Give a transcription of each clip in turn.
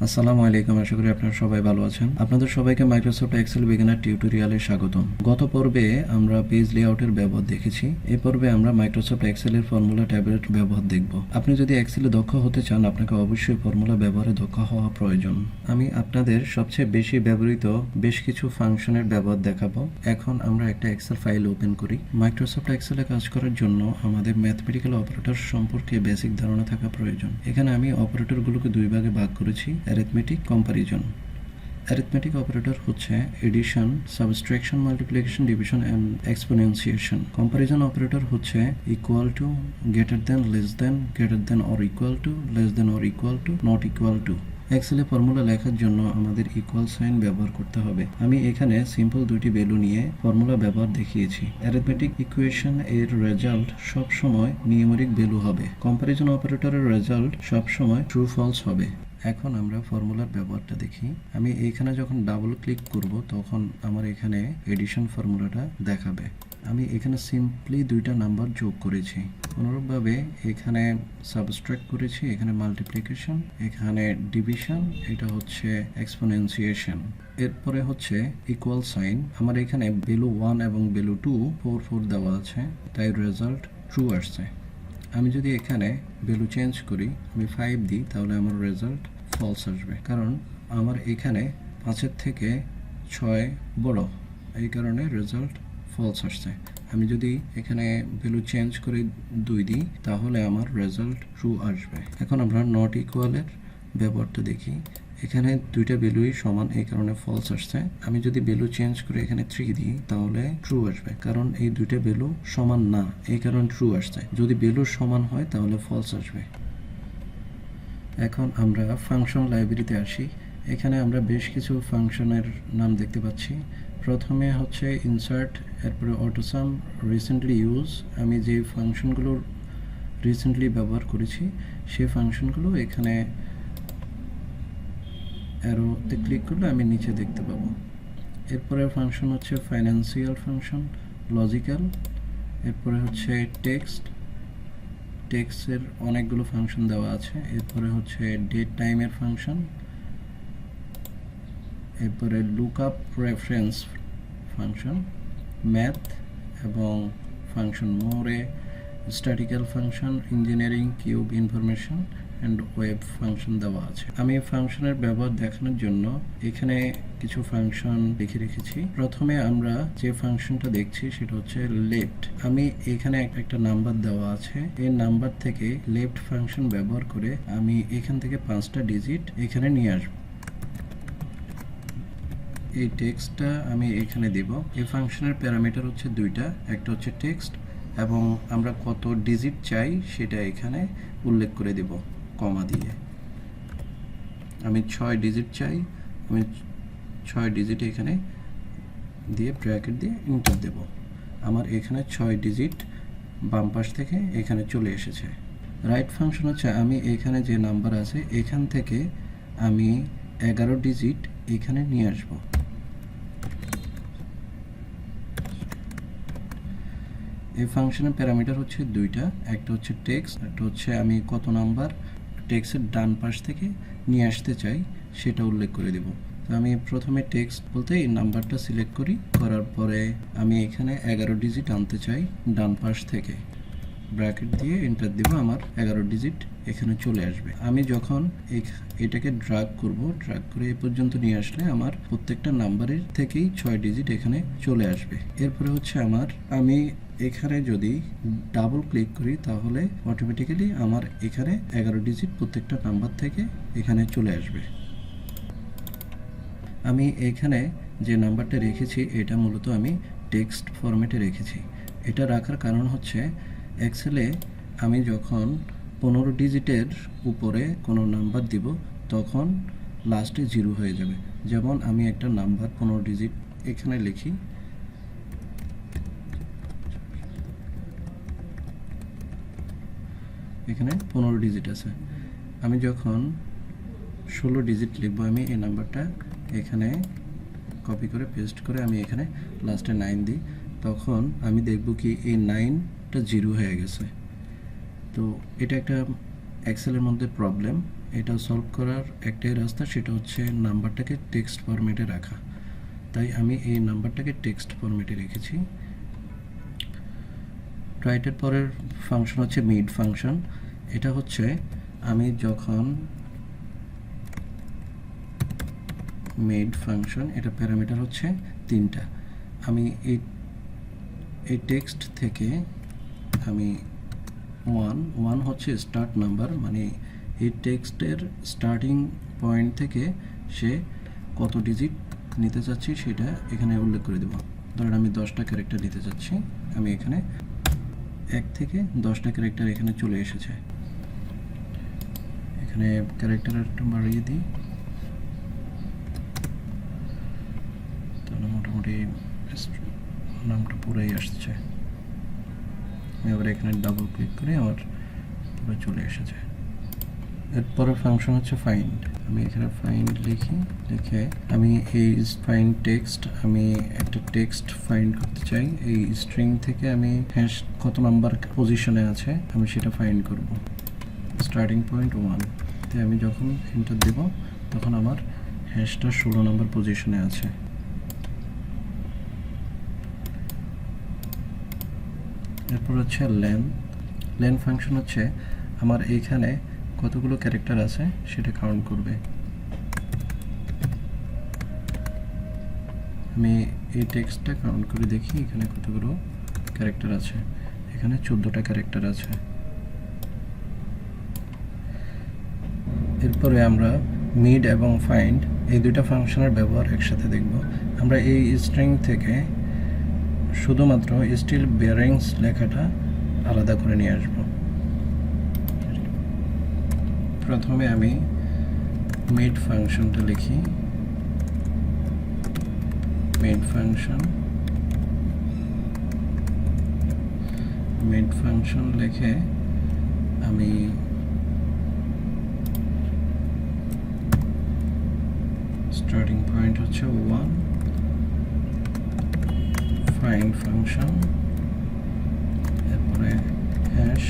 আসসালামু আলাইকুম, আশা করি আপনারা সবাই ভালো আছেন। আপনাদের সবাইকে মাইক্রোসফট এক্সেল বিগিনার টিউটোরিয়ালে স্বাগতম। গত পর্বে আমরা পেজ লেআউটের ব্যবহার দেখেছি। এই পর্বে আমরা মাইক্রোসফট এক্সেলের ফর্মুলা ট্যাবের ব্যবহার দেখব। আপনি যদি এক্সেলে দক্ষ হতে চান, আপনাকে অবশ্যই ফর্মুলা ব্যবহারে দক্ষ হওয়া প্রয়োজন। আমি আপনাদের সবচেয়ে বেশি ব্যবহৃত বেশ কিছু ফাংশনের ব্যবহার দেখাবো। এখন আমরা একটা এক্সেল ফাইল ওপেন করি। মাইক্রোসফট এক্সেলে কাজ করার জন্য আমাদের ম্যাথমেটিক্যাল অপারেটর সম্পর্কে বেসিক ধারণা থাকা প্রয়োজন। এখানে আমি অপারেটরগুলোকে দুই ভাগে ভাগ করেছি: অ্যারিথমেটিক, কম্পারিজন। অ্যারিথমেটিক অপারেটর হচ্ছে addition, subtraction, multiplication, division and exponentiation. Comparison operator হচ্ছে equal to, greater than, less than, greater than or equal to, less than or equal to, not equal to. এক্সেলে formula লেখার জন্য আমাদের equal sign ব্যবহার করতে হবে। আমি এখানে সিম্পল দুইটি ভ্যালু নিয়ে ফর্মুলা ব্যবহার দেখিয়েছি। অ্যারিথমেটিক ইকুয়েশন এর রেজাল্ট সব সময় নিউমেরিক ভ্যালু হবে। কম্পারিজন অপারেটরের রেজাল্ট সব সময় ট্রু ফলস হবে। এখন আমরা ফর্মুলার ব্যবহারটা দেখি। আমি এখানে যখন ডাবল ক্লিক করব তখন আমার এখানে এডিশন ফর্মুলাটা দেখাবে। আমি এখানে সিম্পলি দুইটা নাম্বার যোগ করেছি। অনুরূপভাবে এখানে সাবট্রাক্ট করেছি, এখানে মাল্টিপ্লিকেশন, এখানে ডিভিশন, এটা হচ্ছে এক্সপোনেনশিয়েশন। এরপরে হচ্ছে ইকুয়াল সাইন। আমার এখানে ভ্যালু 1 এবং ভ্যালু 2 4 দেওয়া আছে, তাই রেজাল্ট ট্রু আসছে। আমি যদি এখানে ভ্যালু চেঞ্জ করি, আমি 5 দিই, তাহলে আমার রেজাল্ট ফলস আসবে, কারণ আমার এখানে 5-এর থেকে 6 বড়, এই কারণে রেজাল্ট ফলস আসছে। আমি যদি এখানে ভ্যালু চেঞ্জ করে 2 দিই, তাহলে আমার রেজাল্ট ট্রু আসবে। এখন আমরা নট ইকুয়ালের ব্যবহারটা দেখি। এখানে দুইটা ভ্যালুই সমান, এই কারণে ফলস আসছে। আমি যদি ভ্যালু চেঞ্জ করে এখানে 3 দিই, তাহলে ট্রু আসবে, কারণ এই দুইটা ভ্যালু সমান না, এই কারণে ট্রু আসছে। যদি ভ্যালু সমান হয় তাহলে ফলস আসবে। এখন আমরা ফাংশন লাইব্রেরিতে আসি। এখানে আমরা বেশ কিছু ফাংশনের নাম দেখতে পাচ্ছি। প্রথমে হচ্ছে ইনসার্ট, এরপরে অটোসাম, রিসেন্টলি ইউজ। আমি যে ফাংশনগুলো রিসেন্টলি ব্যবহার করেছি সেই ফাংশনগুলো এখানে অ্যারোতে ক্লিক করলে আমি নিচে দেখতে পাবো। এরপরে ফাংশন হচ্ছে ফাইন্যান্সিয়াল ফাংশন, লজিক্যাল। এরপরে হচ্ছে টেক্সটের অনেকগুলো ফাংশন দেওয়া আছে। এরপরে হচ্ছে ডেট টাইমের ফাংশন। এরপরে লুকআপ, রেফারেন্স ফাংশন, ম্যাথ এবং ফাংশন মোরে, স্ট্যাটিক্যাল function, engineering, cube, information and web function দেওয়া আছে। আমি ফাংশনের ব্যবহার দেখানোর জন্য এখানে কিছু ফাংশন লিখে রেখেছি। প্রথমে আমরা যে ফাংশনটা দেখছি সেটা হচ্ছে লেফট। আমি এখানে একটা নাম্বার দেওয়া আছে, এই নাম্বার থেকে লেফট ফাংশন ব্যবহার করে আমি এখান থেকে 5টা ডিজিট এখানে নিয়ে আসবো। এই টেক্সটটা আমি এখানে দেব। এই ফাংশনের প্যারামিটার হচ্ছে দুইটা, একটা হচ্ছে টেক্সট এবং আমরা কত ডিজিট চাই সেটা এখানে উল্লেখ করে দেব কমা দিয়ে। আমি 6 ডিজিট চাই, আমি 6 ডিজিট এখানে দিয়ে ব্র্যাকেট দিয়ে এন্টার দেব। আমার এখানে 6 ডিজিট বাম পাশ থেকে এখানে চলে এসেছে। রাইট ফাংশন হচ্ছে আমি এখানে যে নাম্বার আছে এখান থেকে আমি 11 ডিজিট এখানে নিয়ে আসব। এই ফাংশনের প্যারামিটার হচ্ছে দুইটা, একটা হচ্ছে টেক্সট, একটা হচ্ছে আমি কত নাম্বার টেক্সটের ডান পাশ থেকে নিয়ে আসতে চাই সেটা উল্লেখ করে দেব। তো আমি প্রথমে টেক্সট বলতে এই নাম্বারটা সিলেক্ট করি, করার পরে আমি এখানে 11 ডিজিট আনতে চাই ডান পাশ থেকে, ব্র্যাকেট দিয়ে এন্টার দেব। আমার 11 ডিজিট এখানে চলে আসবে। আমি যখন এটাকে ড্র্যাগ করব, ড্র্যাগ করে এই পর্যন্ত নিয়ে আসলে আমার প্রত্যেকটা নাম্বারের থেকেই 6 ডিজিট এখানে চলে আসবে। এরপরে হচ্ছে আমি এখানে যদি ডাবল ক্লিক করি তাহলে অটোমেটিক্যালি আমার এখানে 11 ডিজিট প্রত্যেকটা নাম্বার থেকে এখানে চলে আসবে। আমি এখানে যে নাম্বারটা রেখেছি এটা মূলত আমি টেক্সট ফরম্যাটে রেখেছি। এটা রাখার কারণ হচ্ছে এক্সেলে আমি যখন 15 ডিজিটের উপরে কোনো নাম্বার দিব তখন লাস্টে 0 হয়ে যাবে। যেমন আমি একটা নাম্বার 15 ডিজিট এখানে লিখি, এখানে 15 ডিজিট আছে। আমি যখন 16 ডিজিট লিখব, আমি এই নাম্বারটা এখানে কপি করে পেস্ট করে আমি এখানে লাস্টে 9 দিই, তখন আমি দেখব কি এই 9টা 0 হয়ে গেছে। তো এটা একটা এক্সেলের মধ্যে প্রবলেম। এটা সলভ করার একটাই রাস্তা, সেটা হচ্ছে নাম্বারটাকে টেক্সট ফরম্যাটে রাখা। তাই আমি এই নাম্বারটাকে টেক্সট ফরম্যাটে রেখেছি। রাইটের পরের ফাংশন হচ্ছে মিড ফাংশন। এটা হচ্ছে আমি যখন মিড ফাংশন, এটা প্যারামিটার হচ্ছে 3টা। আমি এই টেক্সট থেকে আমি ওয়ান হচ্ছে স্টার্ট নাম্বার, মানে এই টেক্সটের স্টার্টিং পয়েন্ট থেকে সে কত ডিজিট নিতে চাচ্ছি সেটা এখানে উল্লেখ করে দেব। ধরেন আমি 10টা ক্যারেক্টার নিতে চাচ্ছি, আমি এখানে 1 থেকে 10টা ক্যারেক্টার এখানে চলে এসেছে। এখানে ক্যারেক্টার একটু বাড়িয়ে দিই, তাহলে মোটামুটি নামটা পুরোই আসছে। আমি আবার এখানে ডাবল ক্লিক করে আমার পুরো চলে এসেছে। এরপরে ফাংশন হচ্ছে ফাইন্ড। আমি এখানে ফাইন্ড লিখে আমি এই ফাইন্ড টেক্সট, আমি একটা টেক্সট ফাইন্ড করতে চাই। এই স্ট্রিং থেকে আমি হ্যাশ কত নাম্বার পজিশনে আছে আমি সেটা ফাইন্ড করব। স্টার্টিং পয়েন্ট 1 তে আমি যখন এন্টার দেব তখন আমার হ্যাশটা 16 নাম্বার পজিশনে আছে। এরপর হচ্ছে লেন ফাংশন হচ্ছে আমার এইখানে কতগুলো ক্যারেক্টার আছে সেটা কাউন্ট করবে। আমি এই টেক্সটটা কাউন্ট করে দেখি এখানে কতগুলো ক্যারেক্টার আছে। এখানে 14টা ক্যারেক্টার আছে। এরপরে আমরা মিড এবং ফাইন্ড এই দুইটা ফাংশনের ব্যবহার একসাথে দেখব। আমরা এই স্ট্রিং থেকে শুধুমাত্র স্টিল বেয়ারিংস লেখাটা আলাদা করে নিয়ে আসব। প্রথমে আমি মিড ফাংশনটা লিখি। মিড ফাংশন লিখে আমি স্টার্টিং পয়েন্ট হচ্ছে 1, ফাইন্ড ফাংশন, এরপরে হ্যাশ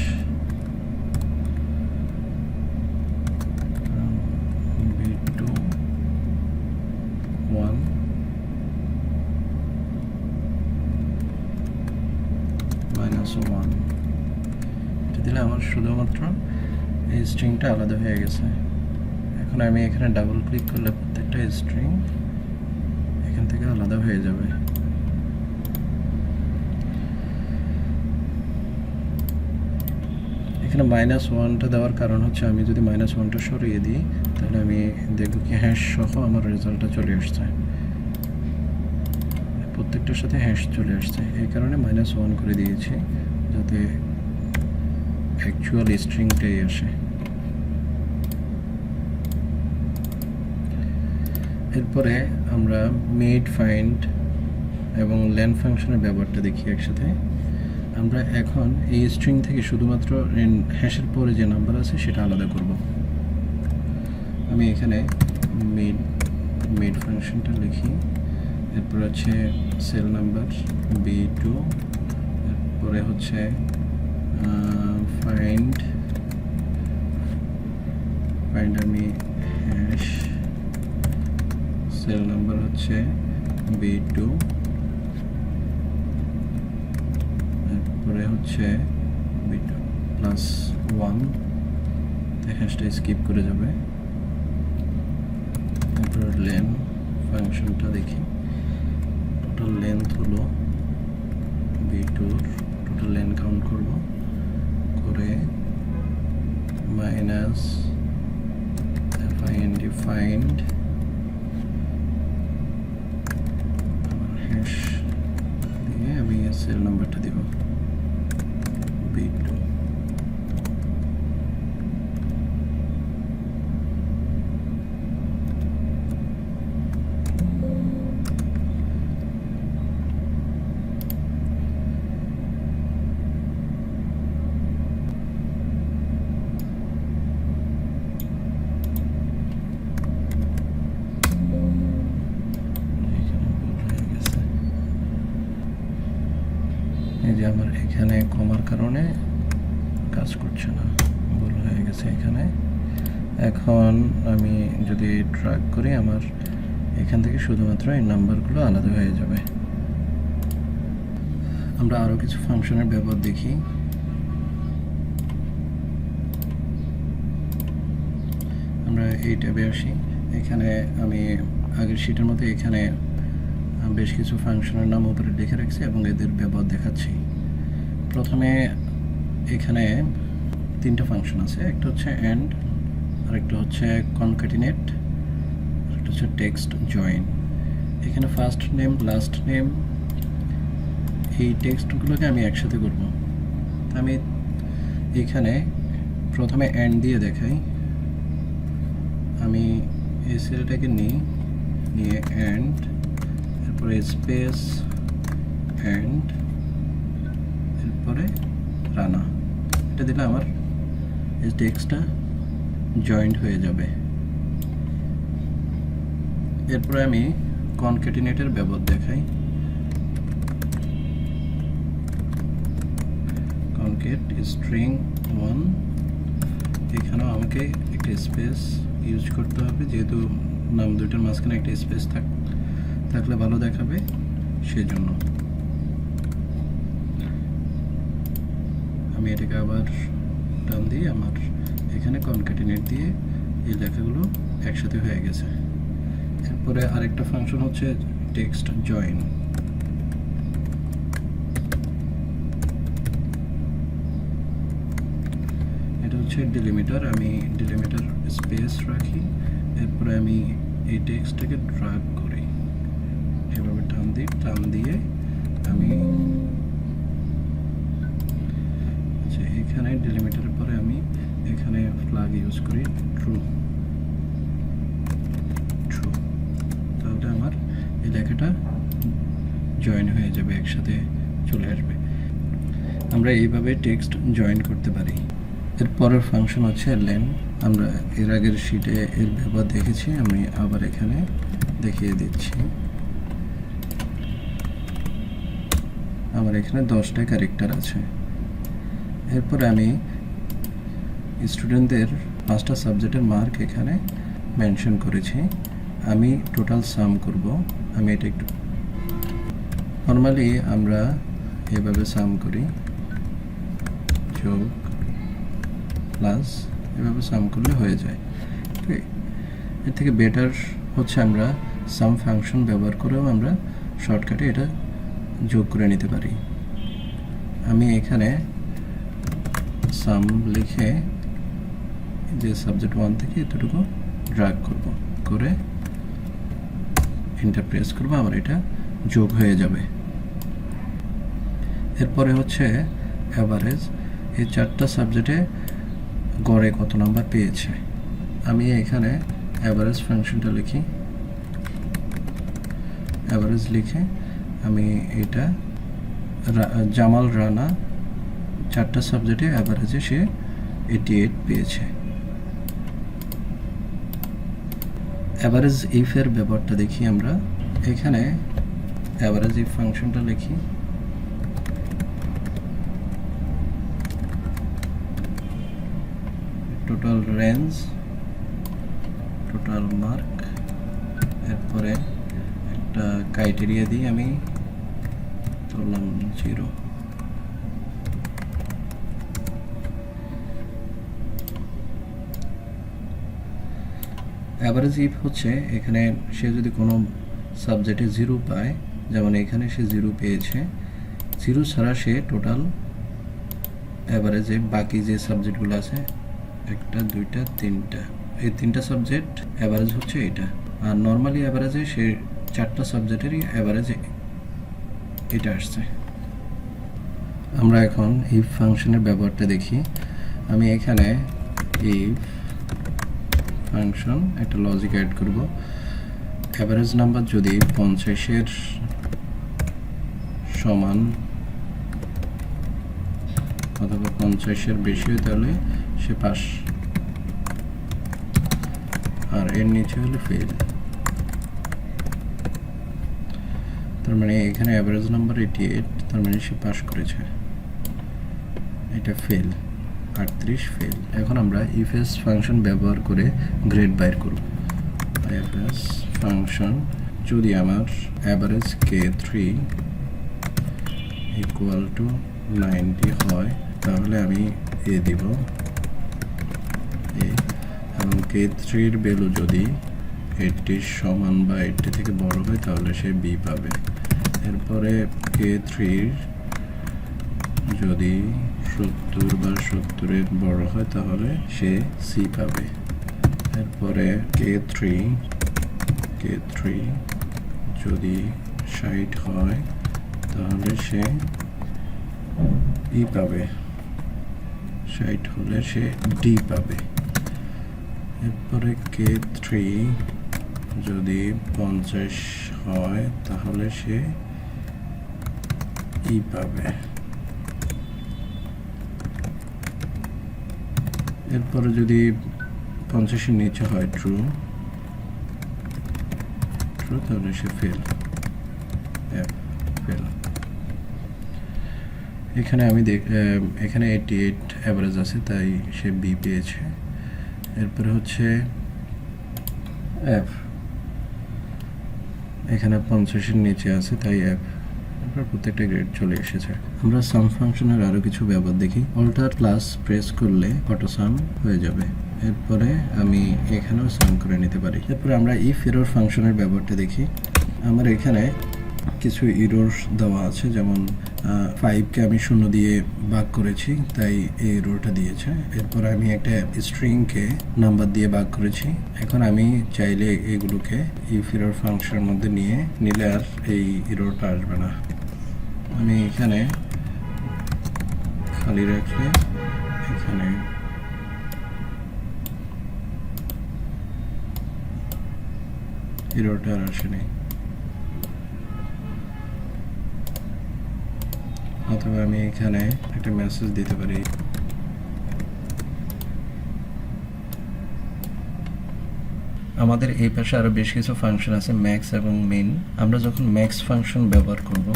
b2 1 -1। এটা দিলে আমার শুধুমাত্র এই স্ট্রিংটা আলাদা হয়ে গেছে। এখন আমি এখানে ডাবল ক্লিক করলে প্রত্যেকটা স্ট্রিং এখান থেকে আলাদা হয়ে যাবে। এখানে -1টা দেওয়ার কারণ হচ্ছে আমি যদি -1টা সরিয়ে দিই তাহলে আমি দেখব কি হ্যাশ সহ আমার রেজাল্টটা চলে আসছে। প্রত্যেকটার সাথে হ্যাশ চলে আসছে, এই কারণে -1 করে দিয়েছি যাতে অ্যাকচুয়াল স্ট্রিংটাই আসে। এরপরে আমরা মিড, ফাইন্ড এবং লেন ফাংশনের ব্যবহারটা দেখি একসাথে। আমরা এখন এই স্ট্রিং থেকে শুধুমাত্র হ্যাশের পরে যে নাম্বার আছে সেটা আলাদা করব। আমি এখানে মিড ফাংশনটা লিখি। এরপর হচ্ছে সেল নাম্বার b2, এরপরে হচ্ছে ফাইন্ড আমি হ্যাশ, সেল নাম্বার হচ্ছে b2, এরপরে হচ্ছে b2 +1, হ্যাশটা স্কিপ করে যাবে। এরপর লেন ফাংশনটা দেখি। টোটাল লেন্থ হলো b2, টোটাল লেন্থ কাউন্ট করব করে মাইনাস ফাইন্ড হ্যাশ দিয়ে আমি সেল নাম্বারটা দিব b2। এই যে আমার এখানে কমার কারণে কাজ করছে না, ভুল হয়ে গেছে এখানে। এখন আমি যদি ট্র্যাক করি আমার এখান থেকে শুধুমাত্র এই নাম্বারগুলো আলাদা হয়ে যাবে। আমরা আরও কিছু ফাংশনের ব্যবহার দেখি। আমরা এই ট্যাবে আসি। এখানে আমি আগের শীটের মতো এখানে বেশ কিছু ফাংশনের নাম উপরে লিখে রাখছি এবং এদের ব্যবহার দেখাচ্ছি। প্রথমে এখানে তিনটা ফাংশন আছে, একটা হচ্ছে অ্যান্ড, আরেকটা হচ্ছে কনক্যাটিনেট, আরেকটা হচ্ছে টেক্সট জয়েন। এখানে ফার্স্ট নেম লাস্ট নেম এই টেক্সটগুলোকে আমি একসাথে করব। আমি এখানে প্রথমে অ্যান্ড দিয়ে দেখাই। আমি এই সেলটাকে নিয়ে অ্যান্ড, এরপরে স্পেস অ্যান্ড, এরপরে রানা, এটা দিলে আমার এই টেক্সটটা জয়েন্ট হয়ে যাবে। এরপরে আমি কনক্যাটিনেটের ব্যবহার দেখাই। কনক্যাট স্ট্রিং 1, এখানেও আমাকে একটা স্পেস ইউজ করতে হবে, যেহেতু নাম দুইটার মাঝখানে একটা স্পেস থাকলে ভালো দেখাবে, সেজন্য আমি এটাকে আবার টান দিয়ে আমার এখানে কনক্যাটিনেট দিয়ে এই লেখাগুলো একসাথে হয়ে গেছে। এরপরে আরেকটা ফাংশন হচ্ছে টেক্সট জয়েন। এটা হচ্ছে ডিলিমিটার, আমি ডিলিমিটার স্পেস রাখি, এরপরে আমি এই টেক্সটটাকে ড্র্যাগ করি, এভাবে টান দিয়ে আমি আচ্ছা এখানে ডিলিমিটারের পরে আমি এখানে ফ্ল্যাগ ইউজ করি ট্রু, তাহলে আমার এই লেখাটা জয়েন হয়ে যাবে, একসাথে চলে আসবে। আমরা এইভাবে টেক্সট জয়েন করতে পারি। এর পরের ফাংশন হচ্ছে লেন। আমরা এর আগের শীটে এর ব্যবহার দেখেছি, আমি আবার এখানে দেখিয়ে দিচ্ছি। আমার এখানে 10টা ক্যারেক্টার আছে। এরপরে আমি স্টুডেন্টদের 5টা সাবজেক্টের মার্ক এখানে মেনশন করেছি। আমি টোটাল সাম করব। আমি এটা একটু নর্মালি আমরা এভাবে সাম করি, যোগ প্লাস এভাবে সাম করলে হয়ে যায়। এর থেকে বেটার হচ্ছে আমরা সাম ফাংশন ব্যবহার করেও আমরা শর্টকাটে এটা যোগ করে নিতে পারি। আমি এখানে সাম লিখে যে সাবজেক্ট 1 থেকে এতটুকু ড্র্যাগ করব, করে এন্টার প্রেস করব, আমার এটা যোগ হয়ে যাবে। এরপরে হচ্ছে অ্যাভারেজ। এই 4টা সাবজেক্টে গড়ে কত নাম্বার পেয়েছে। আমি এখানে অ্যাভারেজ ফাংশনটা লিখি, অ্যাভারেজ লিখে আমি এটা জামাল রানা 4টা সাবজেক্টে অ্যাভারেজে সে 88 পেয়েছে। অ্যাভারেজ ইফের ব্যবহারটা দেখি আমরা। এখানে অ্যাভারেজ ইফ ফাংশনটা লিখি, টোটাল রেঞ্জ, টোটাল মার্ক, এরপরে একটা ক্রাইটেরিয়া দিই, আমি ধরলাম 0। অ্যাভারেজ ইফ হচ্ছে এখানে সে যদি কোনো সাবজেক্টে 0 পায়, যেমন এখানে সে 0 পেয়েছে, 0 ছাড়া সে টোটাল অ্যাভারেজে বাকি যে সাবজেক্টগুলো আছে 1টা 2টা 3টা, এই 3টা সাবজেক্ট অ্যাভারেজ হচ্ছে এটা। আর নর্মালি অ্যাভারেজে সে 4টা সাবজেক্টেরই অ্যাভারেজে এটা আসছে। আমরা এখন ইফ ফাংশনের ব্যবহারটা দেখি। আমি এখানে ইফ ফাংশন একটা লজিক অ্যাড করব। অ্যাভারেজ নাম্বার যদি 50-এর সমান অথবা 50-এর বেশি হয় তাহলে সে পাস, আর এর নিচে হলে ফেল। তার মানে এখানে অ্যাভারেজ নাম্বার 88, তার মানে সে পাস করেছে, এটা ফেল। 38 ফেল। এখন আমরা ইফএস ফাংশন ব্যবহার করে গ্রেড বাইর করব। ইফএস ফাংশন যদি আমার অ্যাভারেজ K3 ইকুয়াল টু 90 হয় তাহলে আমি এ দিব এ, এবং K3-র ভ্যালু যদি 80 সমান বা 80 থেকে বড় হয় তাহলে সে বি পাবে। এরপরে K3-র যদি 70 বা 70-এর বড় হয় তাহলে সে সি পাবে। এরপরে K3 যদি 60 হয় তাহলে সে ই পাবে, 60 হলে সে ডি পাবে। এরপরে K3 যদি 50 হয় তাহলে সে ই পাবে। এরপরে যদি 50-এর নিচে হয় ট্রু তাহলে সে ফেল। এখানে আমি এখানে 88 অ্যাভারেজ আছে তাই সে বি পেয়েছে। এরপরে হচ্ছে এফ, এখানে 50-এর নিচে আছে তাই এফ। এরপর প্রত্যেকটা গ্রেড চলে এসেছে। আমরা সাম ফাংশনের আরও কিছু ব্যবহার দেখি। অল্টার প্লাস প্রেস করলে অটো সাম হয়ে যাবে। এরপরে আমি এখানেও সাম করে নিতে পারি। এরপরে আমরা ইফ এরর ফাংশনের ব্যবহারটা দেখি। আমার এখানে কিছু এরর দেওয়া আছে, যেমন 5কে আমি 0 দিয়ে ভাগ করেছি তাই এই এররটা দিয়েছে। এরপর আমি একটা স্ট্রিংকে নাম্বার দিয়ে ভাগ করেছি। এখন আমি চাইলে এগুলোকে ইফ এরর ফাংশনের মধ্যে নিলে আর এই এররটা আসবে না। আমি এখানে খালি রাখলে এখানে এররটা আর আসেনি। অথবা আমি এখানে একটা মেসেজ দিতে পারি, আমাদের এই পাশে আরো বেশ কিছু ফাংশন আছে, ম্যাক্স এবং মিন। আমরা যখন ম্যাক্স ফাংশন ব্যবহার করব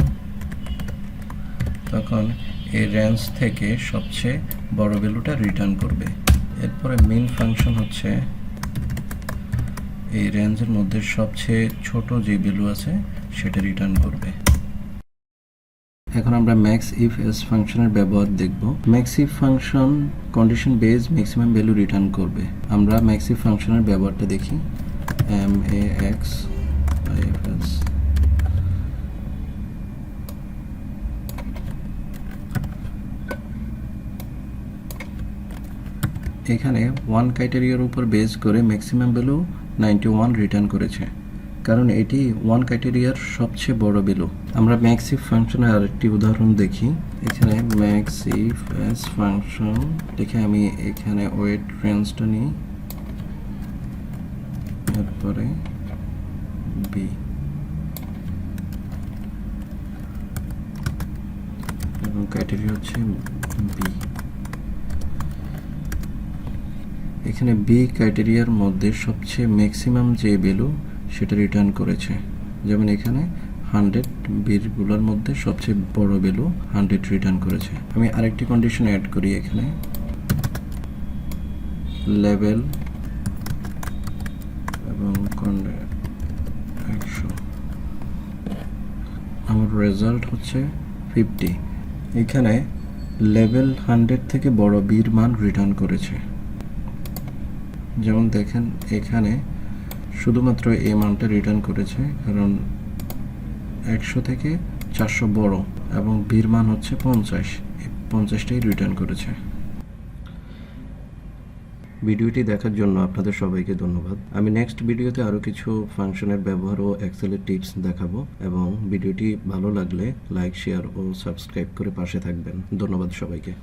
তখন এই রেঞ্জ থেকে সবচেয়ে বড় ভ্যালুটা রিটার্ন করবে। এরপরে মিন ফাংশন হচ্ছে এই রেঞ্জের মধ্যে সবচেয়ে ছোট যে ভ্যালু আছে সেটা রিটার্ন করবে। এখন আমরা ম্যাক্স ইফ এস ফাংশনের ব্যবহার দেখব। Max if function condition base maximum value return করবে। আমরা ম্যাক্স ইফ ফাংশনের ব্যবহারটা দেখি। max ifs এখানে 1 ক্রাইটেরিয়ার উপর বেস করে ম্যাক্সিমাম ভ্যালু 91 রিটার্ন করেছে, কারণ এটি 1 ক্রাইটেরিয়ার সবচেয়ে বড় ভ্যালু। আমরা ম্যাক্স ইফ ফাংশনের আরেকটি উদাহরণ দেখি। এখানে ম্যাক্স ইফ এস ফাংশন দেখে আমি এখানে ওয়েট রেঞ্জটা নিই, এরপরে বি এবং ক্রাইটেরিয়া হচ্ছে বি। এখানে বি ক্রাইটেরিয়ার মধ্যে সবচেয়ে ম্যাক্সিমাম যে ভ্যালু সেটা রিটার্ন করেছে। যেমন এখানে 100 বিরগুলোর মধ্যে সবচেয়ে বড় ভ্যালু 100 রিটার্ন করেছে। আমি আরেকটি কন্ডিশন অ্যাড করি এখানে, লেভেল এবং 100। আমার রেজাল্ট হচ্ছে 50। এখানে লেভেল 100 থেকে বড় বির মান রিটার্ন করেছে। যেমন দেখেন এখানে শুধুমাত্র এই মানটা রিটার্ন করেছে, কারণ 100 থেকে 400 বড় এবং বির মান হচ্ছে 50, 50টাই রিটার্ন করেছে। ভিডিওটি দেখার জন্য আপনাদের সবাইকে ধন্যবাদ। আমি নেক্সট ভিডিওতে আরও কিছু ফাংশনের ব্যবহার ও এক্সেলের টিপস দেখাবো, এবং ভিডিওটি ভালো লাগলে লাইক, শেয়ার ও সাবস্ক্রাইব করে পাশে থাকবেন। ধন্যবাদ সবাইকে।